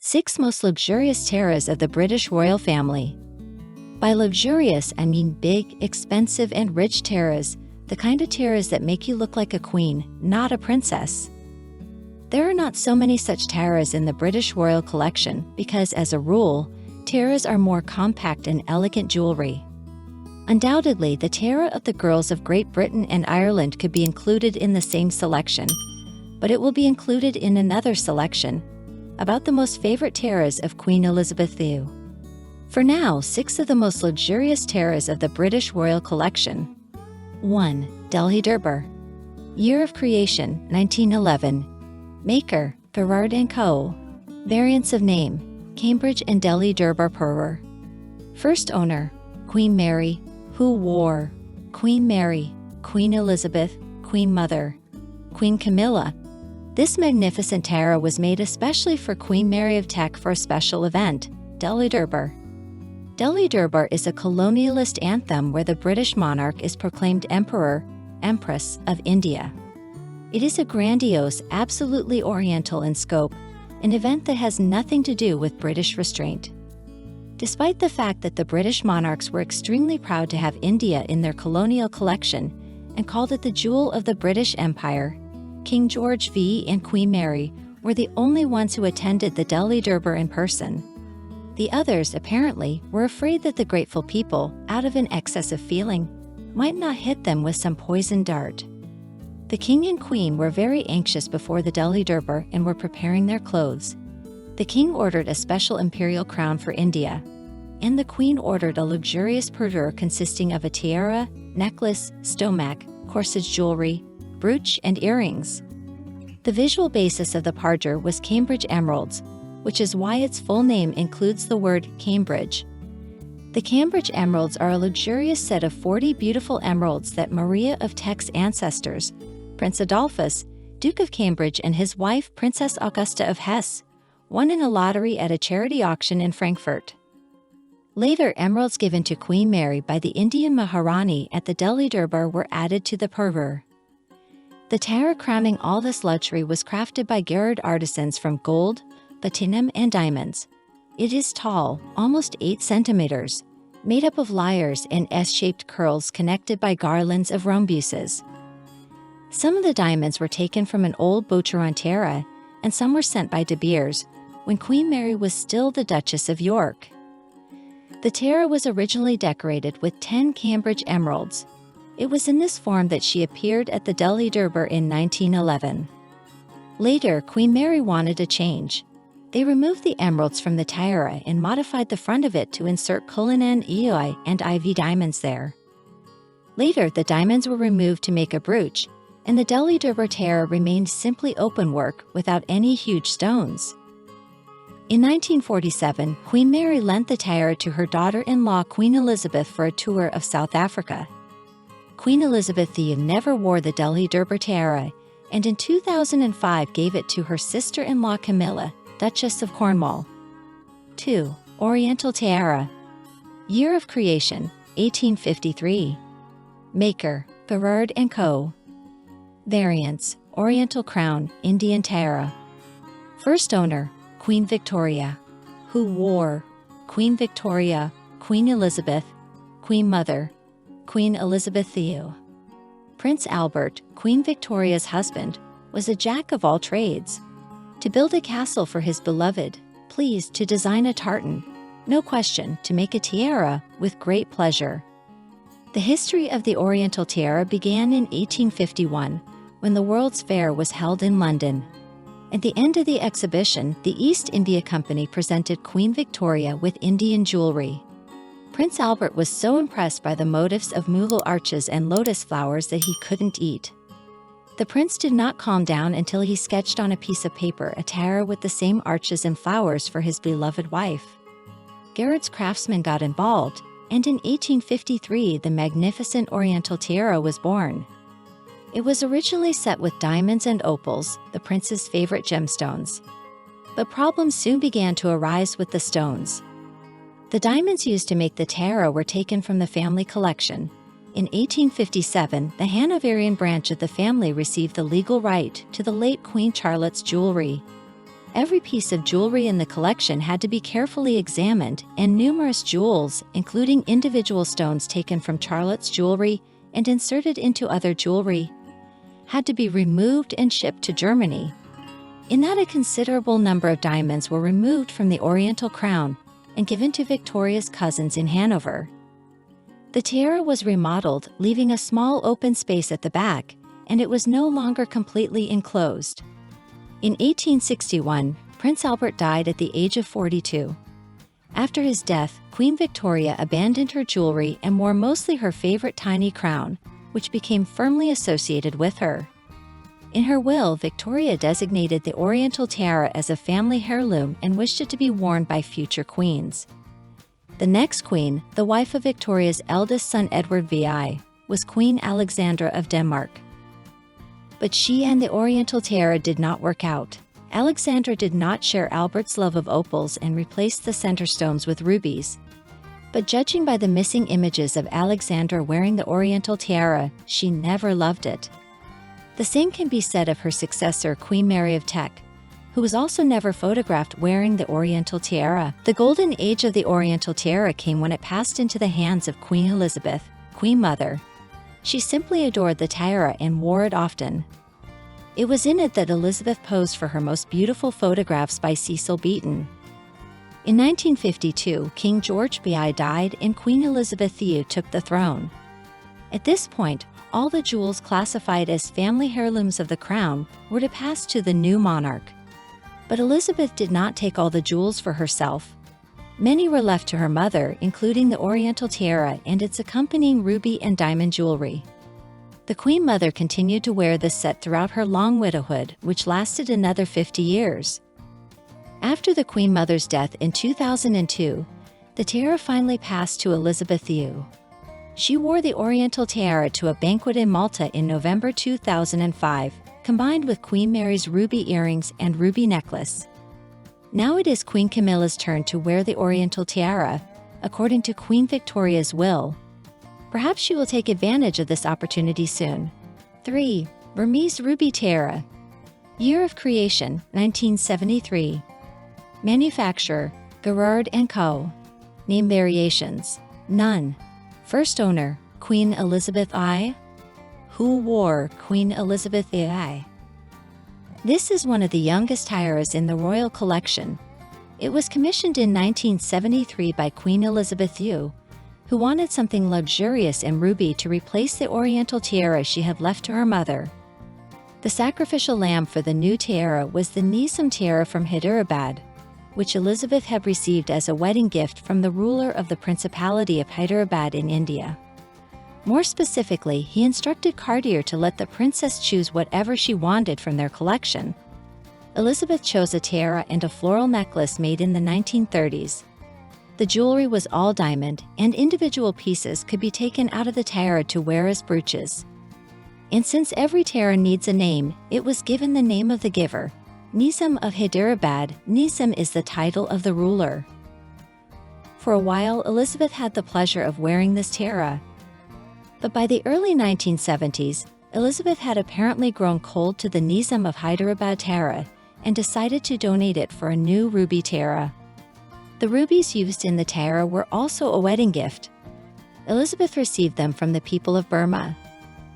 6 most luxurious tiaras of the British royal family. By luxurious, I mean big, expensive, and rich tiaras, the kind of tiaras that make you look like a queen, not a princess. There are not so many such tiaras in the British royal collection because, as a rule, tiaras are more compact and elegant jewelry. Undoubtedly, the tiara of the girls of Great Britain and Ireland could be included in the same selection, but it will be included in another selection about the most favorite tiaras of Queen Elizabeth II. For now, 6 of the most luxurious tiaras of the British royal collection. 1. Delhi Durbar. Year of creation, 1911. Maker, Gerard & Co. Variants of name, Cambridge and Delhi Durbar Purr. First owner, Queen Mary, who wore Queen Mary, Queen Elizabeth, Queen Mother, Queen Camilla. This magnificent tiara was made especially for Queen Mary of Teck for a special event, Delhi Durbar. Delhi Durbar is a colonialist anthem where the British monarch is proclaimed Emperor, Empress of India. It is a grandiose, absolutely oriental in scope, an event that has nothing to do with British restraint. Despite the fact that the British monarchs were extremely proud to have India in their colonial collection and called it the jewel of the British Empire, King George V and Queen Mary were the only ones who attended the Delhi Durbar in person. The others, apparently, were afraid that the grateful people, out of an excess of feeling, might not hit them with some poisoned dart. The king and queen were very anxious before the Delhi Durbar and were preparing their clothes. The king ordered a special imperial crown for India, and the queen ordered a luxurious purdur consisting of a tiara, necklace, stomach, corsage jewelry, brooch, and earrings. The visual basis of the purdur was Cambridge emeralds, which is why its full name includes the word Cambridge. The Cambridge emeralds are a luxurious set of 40 beautiful emeralds that Maria of Teck's ancestors, Prince Adolphus, Duke of Cambridge, and his wife Princess Augusta of Hesse, won in a lottery at a charity auction in Frankfurt. Later, emeralds given to Queen Mary by the Indian Maharani at the Delhi Durbar were added to the purdur. The tiara cramming all this luxury was crafted by Gerard artisans from gold, platinum, and diamonds. It is tall, almost 8 centimeters, made up of lyres and S-shaped curls connected by garlands of rhombusses. Some of the diamonds were taken from an old Boucheron tiara, and some were sent by De Beers when Queen Mary was still the Duchess of York. The tiara was originally decorated with 10 Cambridge emeralds. It was in this form that she appeared at the Delhi Durbar in 1911. Later, Queen Mary wanted a change. They removed the emeralds from the tiara and modified the front of it to insert Cullinan EI and IV diamonds there. Later, the diamonds were removed to make a brooch, and the Delhi Durbar tiara remained simply open work without any huge stones. In 1947, Queen Mary lent the tiara to her daughter-in-law Queen Elizabeth for a tour of South Africa. Queen Elizabeth II never wore the Delhi Durbar tiara, and in 2005 gave it to her sister-in-law Camilla, Duchess of Cornwall. 2. Oriental Tiara. Year of creation, 1853. Maker, Gerard & Co. Variants, Oriental Crown, Indian Tiara. First owner, Queen Victoria, who wore Queen Victoria, Queen Elizabeth, Queen Mother, Queen Elizabeth II. Prince Albert, Queen Victoria's husband, was a jack of all trades. To build a castle for his beloved, pleased to design a tartan, no question, to make a tiara, with great pleasure. The history of the Oriental tiara began in 1851, when the World's Fair was held in London. At the end of the exhibition, the East India Company presented Queen Victoria with Indian jewelry. Prince Albert was so impressed by the motifs of Mughal arches and lotus flowers that he couldn't eat. The prince did not calm down until he sketched on a piece of paper a tiara with the same arches and flowers for his beloved wife. Gerard's craftsmen got involved, and in 1853 the magnificent Oriental tiara was born. It was originally set with diamonds and opals, the prince's favorite gemstones. But problems soon began to arise with the stones. The diamonds used to make the tiara were taken from the family collection. In 1857, the Hanoverian branch of the family received the legal right to the late Queen Charlotte's jewelry. Every piece of jewelry in the collection had to be carefully examined, and numerous jewels, including individual stones taken from Charlotte's jewelry and inserted into other jewelry, had to be removed and shipped to Germany. In that, a considerable number of diamonds were removed from the Oriental crown and given to Victoria's cousins in Hanover. The tiara was remodeled, leaving a small open space at the back, and it was no longer completely enclosed. In 1861, Prince Albert died at the age of 42. After his death, Queen Victoria abandoned her jewelry and wore mostly her favorite tiny crown, which became firmly associated with her. In her will, Victoria designated the Oriental tiara as a family heirloom and wished it to be worn by future queens. The next queen, the wife of Victoria's eldest son Edward VI, was Queen Alexandra of Denmark. But she and the Oriental tiara did not work out. Alexandra did not share Albert's love of opals and replaced the center stones with rubies. But judging by the missing images of Alexandra wearing the Oriental tiara, she never loved it. The same can be said of her successor, Queen Mary of Teck, who was also never photographed wearing the Oriental tiara. The golden age of the Oriental tiara came when it passed into the hands of Queen Elizabeth, Queen Mother. She simply adored the tiara and wore it often. It was in it that Elizabeth posed for her most beautiful photographs by Cecil Beaton. In 1952, King George VI died and Queen Elizabeth II took the throne. At this point, all the jewels classified as family heirlooms of the crown were to pass to the new monarch. But Elizabeth did not take all the jewels for herself. Many were left to her mother, including the Oriental tiara and its accompanying ruby and diamond jewelry. The Queen Mother continued to wear this set throughout her long widowhood, which lasted another 50 years. After the Queen Mother's death in 2002, the tiara finally passed to Elizabeth II. She wore the Oriental tiara to a banquet in Malta in November 2005, combined with Queen Mary's ruby earrings and ruby necklace. Now it is Queen Camilla's turn to wear the Oriental tiara, according to Queen Victoria's will. Perhaps she will take advantage of this opportunity soon. 3. Burmese Ruby Tiara. Year of creation, 1973. Manufacturer, Gerard & Co. Name variations, none. First owner, Queen Elizabeth I. Who wore Queen Elizabeth I? This is one of the youngest tiaras in the royal collection. It was commissioned in 1973 by Queen Elizabeth II, who wanted something luxurious and ruby to replace the Oriental tiara she had left to her mother. The sacrificial lamb for the new tiara was the Nizam tiara from Hyderabad, which Elizabeth had received as a wedding gift from the ruler of the Principality of Hyderabad in India. More specifically, he instructed Cartier to let the princess choose whatever she wanted from their collection. Elizabeth chose a tiara and a floral necklace made in the 1930s. The jewelry was all diamond, and individual pieces could be taken out of the tiara to wear as brooches. And since every tiara needs a name, it was given the name of the giver. Nizam of Hyderabad. Nizam is the title of the ruler. For a while, Elizabeth had the pleasure of wearing this tiara. But by the early 1970s, Elizabeth had apparently grown cold to the Nizam of Hyderabad tiara and decided to donate it for a new ruby tiara. The rubies used in the tiara were also a wedding gift. Elizabeth received them from the people of Burma.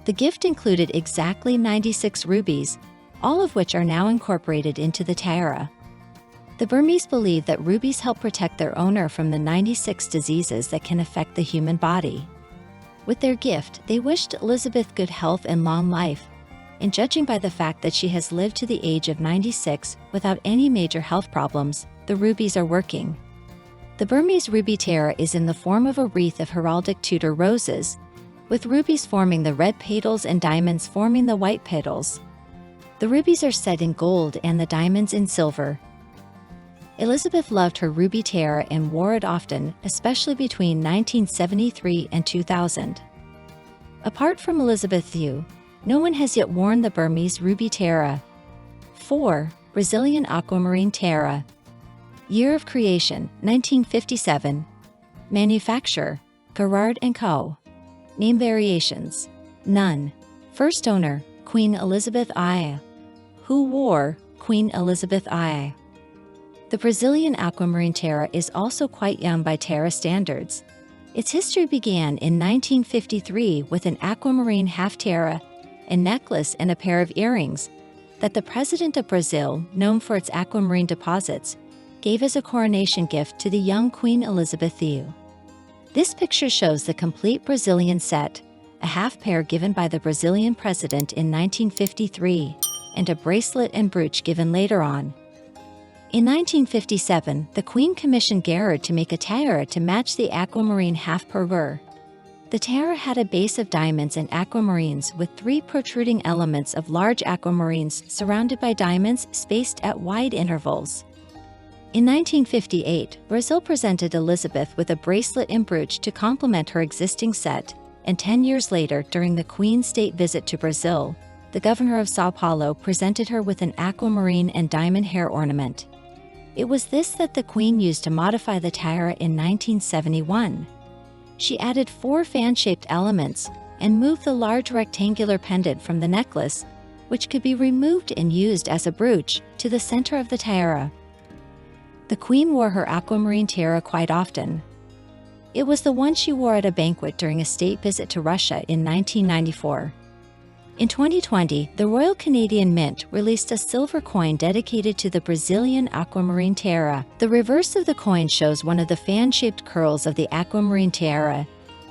The gift included exactly 96 rubies, all of which are now incorporated into the tiara. The Burmese believe that rubies help protect their owner from the 96 diseases that can affect the human body. With their gift, they wished Elizabeth good health and long life, and judging by the fact that she has lived to the age of 96 without any major health problems, the rubies are working. The Burmese ruby tiara is in the form of a wreath of heraldic Tudor roses, with rubies forming the red petals and diamonds forming the white petals. The rubies are set in gold and the diamonds in silver. Elizabeth loved her ruby tiara and wore it often, especially between 1973 and 2000. Apart from Elizabeth II, no one has yet worn the Burmese ruby tiara. 4. Brazilian aquamarine tiara. Year of creation, 1957. Manufacturer, Gerard & Co. Name variations, none. First owner, Queen Elizabeth I. Who wore Queen Elizabeth I? The Brazilian aquamarine tiara is also quite young by tiara standards. Its history began in 1953 with an aquamarine half tiara, a necklace and a pair of earrings that the President of Brazil, known for its aquamarine deposits, gave as a coronation gift to the young Queen Elizabeth II. This picture shows the complete Brazilian set, a half pair given by the Brazilian president in 1953, and a bracelet and brooch given later on. In 1957, the Queen commissioned Gerard to make a tiara to match the aquamarine half pearl. The tiara had a base of diamonds and aquamarines with 3 protruding elements of large aquamarines surrounded by diamonds spaced at wide intervals. In 1958, Brazil presented Elizabeth with a bracelet and brooch to complement her existing set, and 10 years later, during the Queen's state visit to Brazil, the governor of São Paulo presented her with an aquamarine and diamond hair ornament. It was this that the Queen used to modify the tiara in 1971. She added 4 fan-shaped elements and moved the large rectangular pendant from the necklace, which could be removed and used as a brooch, to the center of the tiara. The Queen wore her aquamarine tiara quite often. It was the one she wore at a banquet during a state visit to Russia in 1994. In 2020, the Royal Canadian Mint released a silver coin dedicated to the Brazilian aquamarine tiara. The reverse of the coin shows one of the fan-shaped curls of the aquamarine tiara,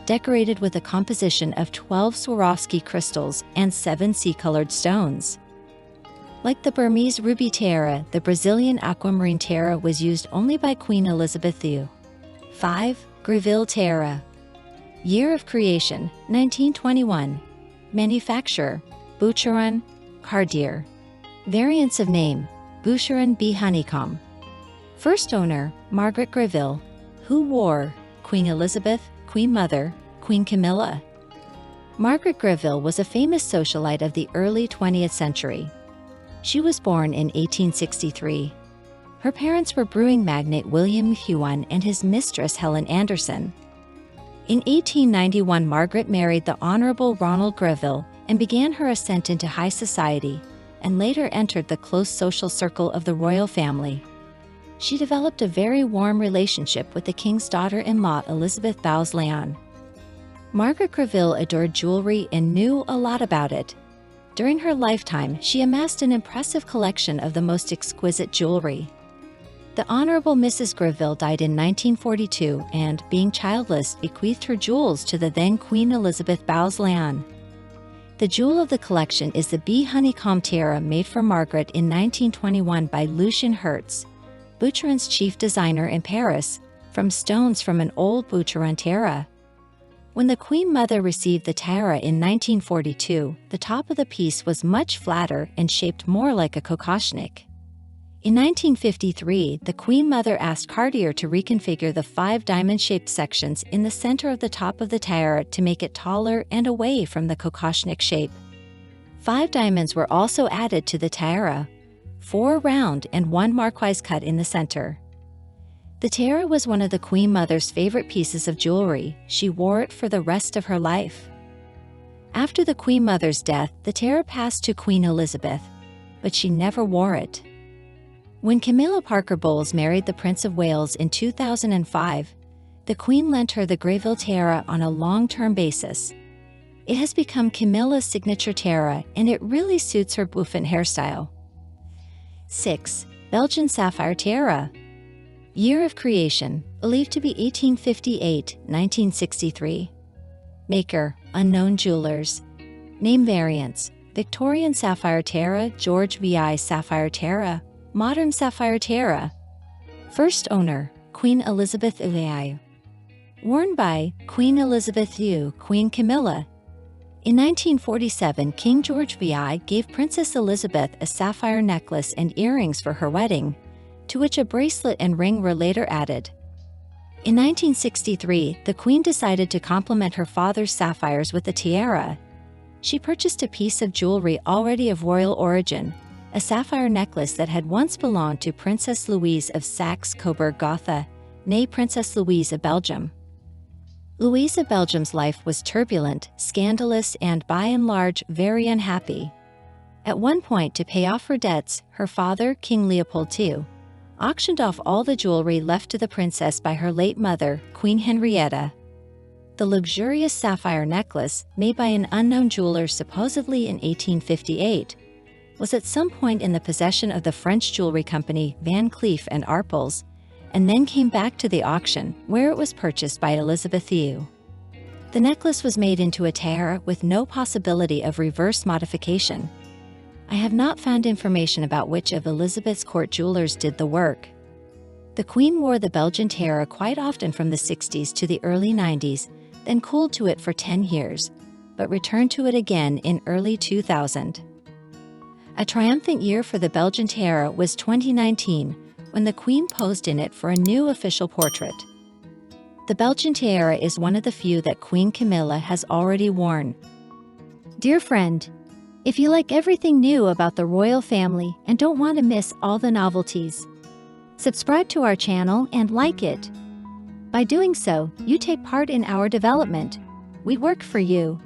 decorated with a composition of 12 Swarovski crystals and 7 sea-colored stones. Like the Burmese ruby tiara, the Brazilian aquamarine tiara was used only by Queen Elizabeth II. 5. Greville tiara. Year of creation, 1921. Manufacturer, Boucheron, Cartier. Variants of name, Boucheron B. Honeycomb. First owner, Margaret Greville, who wore Queen Elizabeth, Queen Mother, Queen Camilla. Margaret Greville was a famous socialite of the early 20th century. She was born in 1863. Her parents were brewing magnate William Huon and his mistress Helen Anderson. In 1891, Margaret married the Honorable Ronald Greville and began her ascent into high society, and later entered the close social circle of the royal family. She developed a very warm relationship with the king's daughter-in-law Elizabeth Bowes-Lyon. Margaret Greville adored jewelry and knew a lot about it. During her lifetime, she amassed an impressive collection of the most exquisite jewelry. The Honorable Mrs. Greville died in 1942 and, being childless, bequeathed her jewels to the then Queen Elizabeth Bowes-Lyon. The jewel of the collection is the B. Honeycomb tiara made for Margaret in 1921 by Lucien Hertz, Boucheron's chief designer in Paris, from stones from an old Boucheron tiara. When the Queen Mother received the tiara in 1942, the top of the piece was much flatter and shaped more like a kokoshnik. In 1953, the Queen Mother asked Cartier to reconfigure the 5 diamond-shaped sections in the center of the top of the tiara to make it taller and away from the kokoshnik shape. 5 diamonds were also added to the tiara, 4 round and 1 marquise cut in the center. The tiara was one of the Queen Mother's favorite pieces of jewelry. She wore it for the rest of her life. After the Queen Mother's death, the tiara passed to Queen Elizabeth, but she never wore it. When Camilla Parker Bowles married the Prince of Wales in 2005, the Queen lent her the Greville tiara on a long-term basis. It has become Camilla's signature tiara, and it really suits her bouffant hairstyle. 6. Belgian sapphire tiara. Year of creation, believed to be 1858-1963. Maker, unknown jewelers. Name variants, Victorian sapphire tiara, George VI sapphire tiara, modern sapphire tiara. First owner, Queen Elizabeth II. Worn by Queen Elizabeth II, Queen Camilla. In 1947, King George VI gave Princess Elizabeth a sapphire necklace and earrings for her wedding, to which a bracelet and ring were later added. In 1963, the Queen decided to complement her father's sapphires with a tiara. She purchased a piece of jewelry already of royal origin, a sapphire necklace that had once belonged to Princess Louise of Saxe-Coburg-Gotha, née Princess Louise of Belgium. Louise of Belgium's life was turbulent, scandalous, and by and large very unhappy. At one point, to pay off her debts, her father, King Leopold II, auctioned off all the jewelry left to the princess by her late mother, Queen Henrietta. The luxurious sapphire necklace, made by an unknown jeweler supposedly in 1858, was at some point in the possession of the French jewelry company Van Cleef and Arpels, and then came back to the auction, where it was purchased by Elizabeth Thew. The necklace was made into a tiara with no possibility of reverse modification. I have not found information about which of Elizabeth's court jewelers did the work. The Queen wore the Belgian tiara quite often from the 60s to the early 90s, then cooled to it for 10 years, but returned to it again in early 2000. A triumphant year for the Belgian tiara was 2019, when the Queen posed in it for a new official portrait. The Belgian tiara is one of the few that Queen Camilla has already worn. Dear friend, if you like everything new about the royal family and don't want to miss all the novelties, subscribe to our channel and like it. By doing so, you take part in our development. We work for you.